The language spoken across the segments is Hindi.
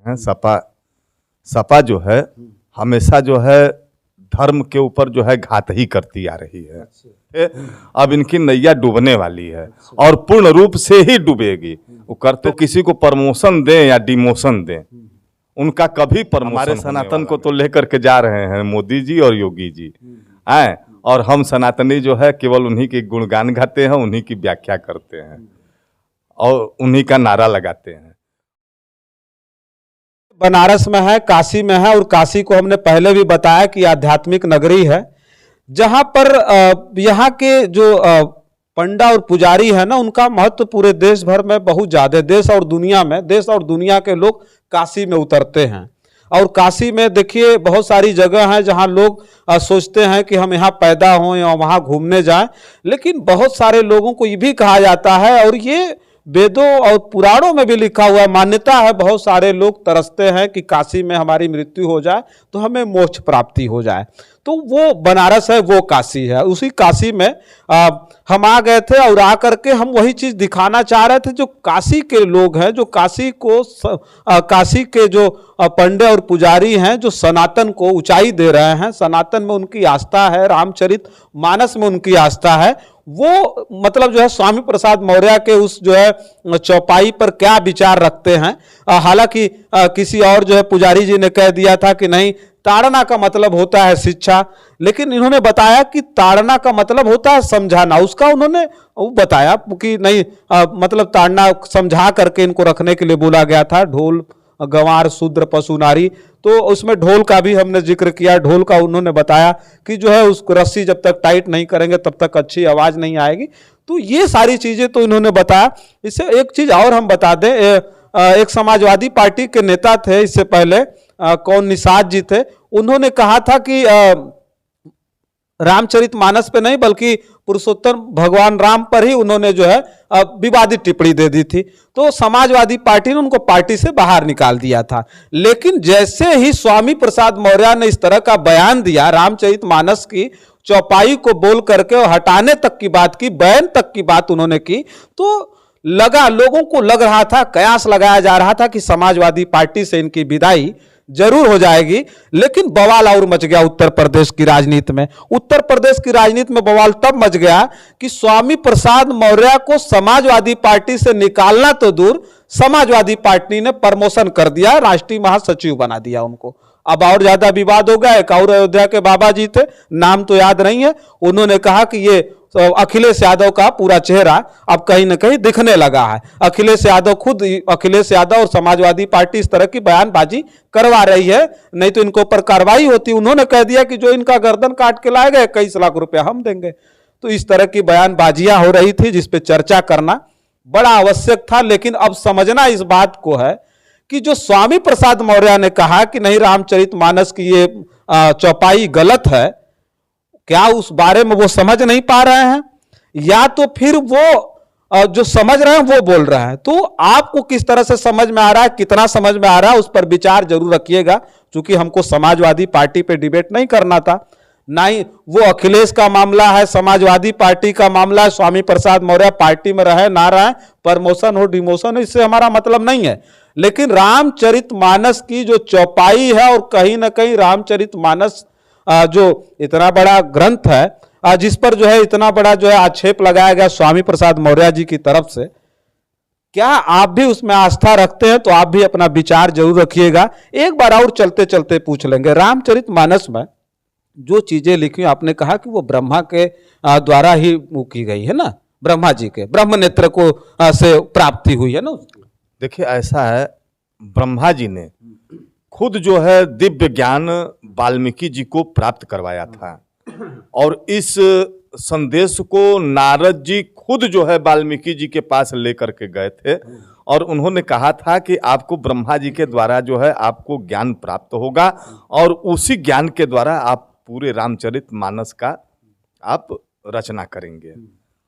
हैं। सपा जो है हमेशा जो है धर्म के ऊपर जो है घात ही करती आ रही है। अब इनकी नैया डूबने वाली है और पूर्ण रूप से ही डूबेगी। वो करते किसी को प्रमोशन दें या डिमोशन दें, उनका कभी प्रमोशन हमारे सनातन को तो लेकर के जा रहे हैं मोदी जी और योगी जी हैं, और हम सनातनी जो है केवल उन्हीं के गुणगान गाते हैं, उन्हीं की व्याख्या करते हैं और उन्हीं का नारा लगाते हैं। बनारस में है, काशी में है, और काशी को हमने पहले भी बताया कि आध्यात्मिक नगरी है, जहां पर यहाँ के जो पंडा और पुजारी है ना, उनका महत्व पूरे देश भर में बहुत ज्यादा, देश और दुनिया के लोग काशी में उतरते हैं। और काशी में देखिए बहुत सारी जगह हैं जहां लोग सोचते हैं कि हम यहाँ पैदा हों या वहां घूमने जाएं, लेकिन बहुत सारे लोगों को ये भी कहा जाता है, और ये वेदों और पुराणों में भी लिखा हुआ है, मान्यता है, बहुत सारे लोग तरसते हैं कि काशी में हमारी मृत्यु हो जाए तो हमें मोक्ष प्राप्ति हो जाए। तो वो बनारस है, वो काशी है। उसी काशी में हम आ गए थे और आ करके हम वही चीज दिखाना चाह रहे थे जो काशी के लोग हैं, जो काशी को काशी के जो पंडे और पुजारी हैं, जो सनातन को ऊंचाई दे रहे हैं, सनातन में उनकी आस्था है, रामचरित मानस में उनकी आस्था है। वो मतलब जो है स्वामी प्रसाद मौर्य के उस जो है चौपाई पर क्या विचार रखते हैं। हालांकि किसी और जो है पुजारी जी ने कह दिया था कि नहीं, ताड़ना का मतलब होता है शिक्षा, लेकिन इन्होंने बताया कि ताड़ना का मतलब होता है समझाना। उसका उन्होंने बताया कि नहीं, मतलब ताड़ना समझा करके इनको रखने के लिए बोला गया था। ढोल गंवार शूद्र पशु नारी, तो उसमें ढोल का भी हमने जिक्र किया। ढोल का उन्होंने बताया कि जो है उसको रस्सी जब तक टाइट नहीं करेंगे तब तक अच्छी आवाज नहीं आएगी। तो ये सारी चीजें तो इन्होंने बताया। इससे एक चीज और हम बता दें, एक समाजवादी पार्टी के नेता थे इससे पहले, कौन निषाद जी थे, उन्होंने कहा था कि रामचरित मानस पे नहीं बल्कि पुरुषोत्तम भगवान राम पर ही उन्होंने जो है विवादित टिप्पणी दे दी थी। तो समाजवादी पार्टी ने उनको पार्टी से बाहर निकाल दिया था। लेकिन जैसे ही स्वामी प्रसाद मौर्य ने इस तरह का बयान दिया, रामचरित मानस की चौपाई को बोल करके और हटाने तक की बात की, बैन तक की बात उन्होंने की, तो लोगों को लग रहा था, कयास लगाया जा रहा था कि समाजवादी पार्टी से इनकी विदाई जरूर हो जाएगी। लेकिन बवाल और मच गया उत्तर प्रदेश की राजनीति में। उत्तर प्रदेश की राजनीति में बवाल तब मच गया कि स्वामी प्रसाद मौर्य को समाजवादी पार्टी से निकालना तो दूर, समाजवादी पार्टी ने प्रमोशन कर दिया, राष्ट्रीय महासचिव बना दिया उनको। अब और ज्यादा विवाद हो गया। एक और अयोध्या के बाबा जी थे, नाम तो याद नहीं है, उन्होंने कहा कि ये अखिलेश यादव का पूरा चेहरा अब कहीं ना कहीं दिखने लगा है। अखिलेश यादव और समाजवादी पार्टी इस तरह की बयानबाजी करवा रही है, नहीं तो इनके ऊपर कार्रवाई होती। उन्होंने कह दिया कि जो इनका गर्दन काट के लाए गए 21 लाख रुपया हम देंगे। तो इस तरह की बयानबाजियां हो रही थी जिस पे चर्चा करना बड़ा आवश्यक था। लेकिन अब समझना इस बात को है कि जो स्वामी प्रसाद मौर्य ने कहा कि नहीं, रामचरित मानस की ये चौपाई गलत है, क्या उस बारे में वो समझ नहीं पा रहे हैं, या तो फिर वो जो समझ रहे हैं वो बोल रहे हैं? तो आपको किस तरह से समझ में आ रहा है, कितना समझ में आ रहा है, उस पर विचार जरूर रखिएगा। क्योंकि हमको समाजवादी पार्टी पे डिबेट नहीं करना था, ना ही वो अखिलेश का मामला है, समाजवादी पार्टी का मामला है। स्वामी प्रसाद मौर्य पार्टी में रहे ना रहे, प्रमोशन हो डिमोशन हो, इससे हमारा मतलब नहीं है। लेकिन रामचरित मानस की जो चौपाई है, और कहीं ना कहीं रामचरित मानस जो इतना बड़ा ग्रंथ है, जिस पर जो है इतना बड़ा जो है आक्षेप लगाया गया स्वामी प्रसाद मौर्य जी की तरफ से, क्या आप भी उसमें आस्था रखते हैं? तो आप भी अपना विचार जरूर रखिएगा। एक बार और चलते चलते पूछ लेंगे, रामचरित मानस में जो चीजें लिखी, आपने कहा कि वो ब्रह्मा के द्वारा ही वो की गई है ना, ब्रह्मा जी के ब्रह्म नेत्र को से प्राप्ति हुई है ना उसकी। देखिए ऐसा है, ब्रह्मा जी ने खुद जो है दिव्य ज्ञान वाल्मीकि जी को प्राप्त करवाया था, और इस संदेश को नारद जी खुद जो है वाल्मीकि जी के पास लेकर के गए थे, और उन्होंने कहा था कि आपको ब्रह्मा जी के द्वारा जो है आपको ज्ञान प्राप्त होगा, और उसी ज्ञान के द्वारा आप पूरे रामचरित मानस का आप रचना करेंगे।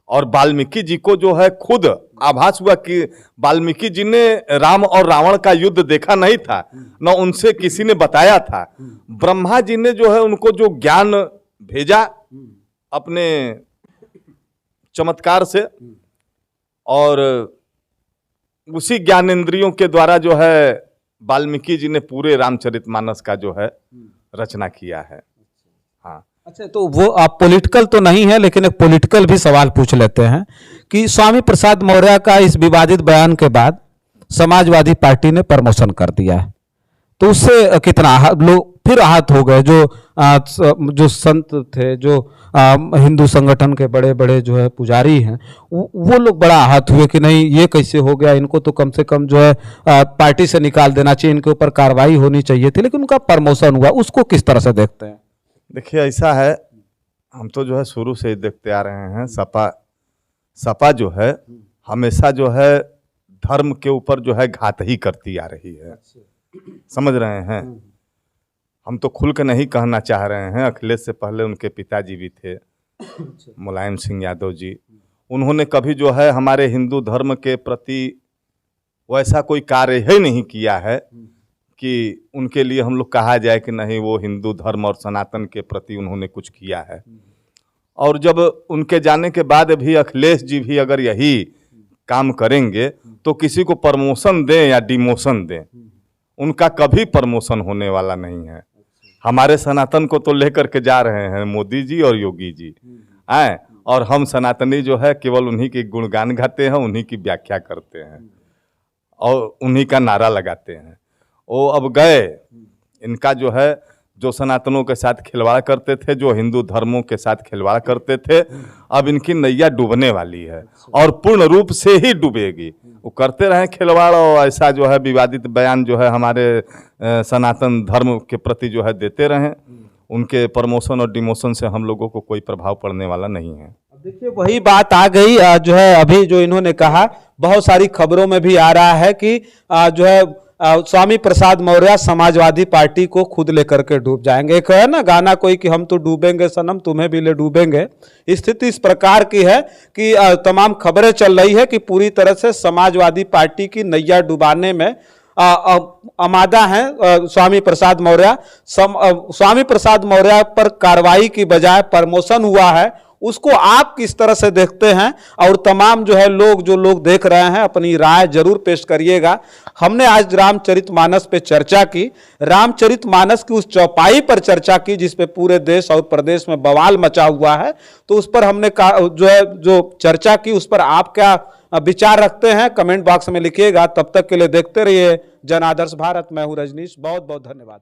और वाल्मीकि जी को जो है खुद आभास हुआ कि वाल्मीकि जी ने राम और रावण का युद्ध देखा नहीं था, न उनसे किसी ने बताया था। ब्रह्मा जी ने जो है उनको जो ज्ञान भेजा अपने चमत्कार से, और उसी ज्ञानेंद्रियों के द्वारा जो है वाल्मीकि जी ने पूरे रामचरितमानस का जो है रचना किया है। हाँ, अच्छा, तो वो आप पॉलिटिकल तो नहीं है, लेकिन एक पॉलिटिकल भी सवाल पूछ लेते हैं कि स्वामी प्रसाद मौर्य का इस विवादित बयान के बाद समाजवादी पार्टी ने प्रमोशन कर दिया है, तो उससे कितना लोग फिर आहत हो गए, जो संत थे, जो हिंदू संगठन के बड़े बड़े जो है पुजारी हैं, वो लोग बड़ा आहत हुए कि नहीं ये कैसे हो गया, इनको तो कम से कम जो है पार्टी से निकाल देना चाहिए, इनके ऊपर कार्रवाई होनी चाहिए थी, लेकिन उनका प्रमोशन हुआ। उसको किस तरह से देखते हैं? देखिए ऐसा है, हम तो जो है शुरू से ही देखते आ रहे हैं, सपा जो है हमेशा जो है धर्म के ऊपर जो है घात ही करती आ रही है, समझ रहे हैं। हम तो खुल के नहीं कहना चाह रहे हैं, अखिलेश से पहले उनके पिताजी भी थे, मुलायम सिंह यादव जी, उन्होंने कभी जो है हमारे हिंदू धर्म के प्रति वैसा कोई कार्य ही नहीं किया है कि उनके लिए हम लोग कहा जाए कि नहीं वो हिंदू धर्म और सनातन के प्रति उन्होंने कुछ किया है। और जब उनके जाने के बाद भी अखिलेश जी भी अगर यही काम करेंगे तो किसी को प्रमोशन दें या डिमोशन दें, उनका कभी प्रमोशन होने वाला नहीं है। हमारे सनातन को तो लेकर के जा रहे हैं मोदी जी और योगी जी आए, और हम सनातनी जो है केवल उन्हीं के गुणगान गाते हैं, उन्हीं की व्याख्या करते हैं और उन्हीं का नारा लगाते हैं। वो अब गए, इनका जो है जो सनातनों के साथ खिलवाड़ करते थे, जो हिंदू धर्मों के साथ खिलवाड़ करते थे, अब इनकी नैया डूबने वाली है और पूर्ण रूप से ही डूबेगी। वो करते रहे खिलवाड़ और ऐसा जो है विवादित बयान जो है हमारे सनातन धर्म के प्रति जो है देते रहें, उनके प्रमोशन और डिमोशन से हम लोगों को कोई प्रभाव पड़ने वाला नहीं है। देखिए वही बात आ गई जो है अभी जो इन्होंने कहा, बहुत सारी खबरों में भी आ रहा है कि जो है स्वामी प्रसाद मौर्य समाजवादी पार्टी को खुद लेकर के डूब जाएंगे। एक है ना गाना कोई कि हम तो डूबेंगे सनम तुम्हें भी ले डूबेंगे। स्थिति इस प्रकार की है कि तमाम खबरें चल रही है कि पूरी तरह से समाजवादी पार्टी की नैया डुबाने में आमादा हैं स्वामी प्रसाद मौर्य। स्वामी प्रसाद मौर्य पर कार्रवाई की बजाय प्रमोशन हुआ है, उसको आप किस तरह से देखते हैं? और तमाम जो है जो लोग देख रहे हैं अपनी राय जरूर पेश करिएगा। हमने आज रामचरितमानस पे चर्चा की, रामचरितमानस की उस चौपाई पर चर्चा की जिस पे पूरे देश और प्रदेश में बवाल मचा हुआ है, तो उस पर हमने जो चर्चा की उस पर आप क्या विचार रखते हैं कमेंट बॉक्स में लिखिएगा। तब तक के लिए देखते रहिए जन आदर्श भारत। मैं हूं रजनीश, बहुत बहुत धन्यवाद।